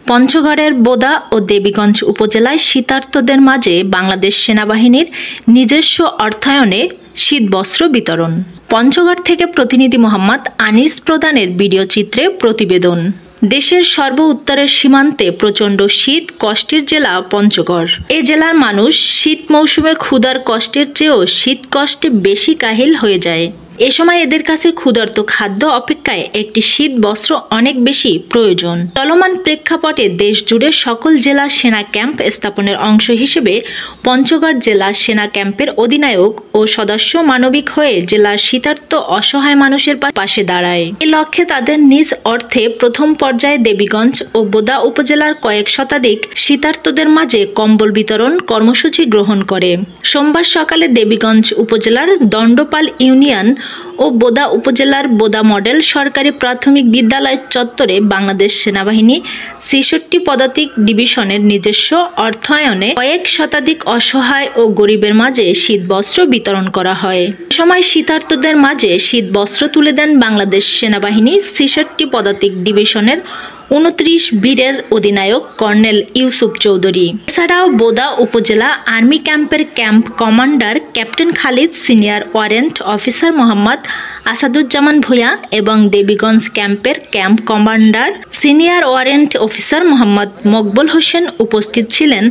পঞ্চগড়ের বোদা ও দেবীগঞ্জ উপজেলায় শীতার্তদের মাঝে বাংলাদেশ সেনাবাহিনীর নিজস্ব অর্থায়নে শীতবস্ত্র বিতরণ। পঞ্চগড় থেকে প্রতিনিধি মোহাম্মদ আনিস প্রধানের ভিডিও চিত্রে প্রতিবেদন। দেশের সর্ব উত্তরের সীমান্তে প্রচণ্ড শীত কষ্টের জেলা পঞ্চগড়। এ জেলার মানুষ শীত মৌসুমে ক্ষুধার কষ্টের চেয়েও শীত কষ্টে বেশি কাহিল হয়ে যায়। এ সময় এদের কাছে ক্ষুধার্ত খাদ্য অপেক্ষায় একটি শীত বস্ত্র অনেক বেশি প্রয়োজন। চলমান প্রেক্ষাপটে দেশ জুড়ে সকল জেলা সেনা ক্যাম্প স্থাপনের অংশ হিসেবে পঞ্চগড় জেলা সেনা ক্যাম্পের অধিনায়ক ও সদস্য মানবিক হয়ে জেলার শীতার্ত অসহায় মানুষের পাশে দাঁড়ায়। এ লক্ষ্যে তাদের নিজ অর্থে প্রথম পর্যায়ে দেবীগঞ্জ ও বোদা উপজেলার কয়েক শতাধিক শীতার্তদের মাঝে কম্বল বিতরণ কর্মসূচি গ্রহণ করে। সোমবার সকালে দেবীগঞ্জ উপজেলার দণ্ডপাল ইউনিয়ন ও বোদা উপজেলার বোদা মডেল সরকারি প্রাথমিক বিদ্যালয় চত্বরে বাংলাদেশ সেনাবাহিনী ৬৬ পদাতিক ডিভিশনের নিজস্ব অর্থায়নে কয়েক শতাধিক অসহায় ও গরিবের মাঝে শীতবস্ত্র বিতরণ করা হয়। এ সময় শীতার্তদের মাঝে শীতবস্ত্র তুলে দেন বাংলাদেশ সেনাবাহিনী ৬৬ পদাতিক ডিভিশনের ২৯ বীরের অধিনায়ক কর্নেল ইউসুফ চৌধুরী। এছাড়াও বোদা উপজেলা আর্মি ক্যাম্পের camp commander captain Khalid, senior warrant officer Mohammad Asaduzzaman Bhuiyan এবং দেবীগঞ্জ ক্যাম্পের camp commander senior warrant officer Mohammad Makbul Hossain উপস্থিত ছিলেন।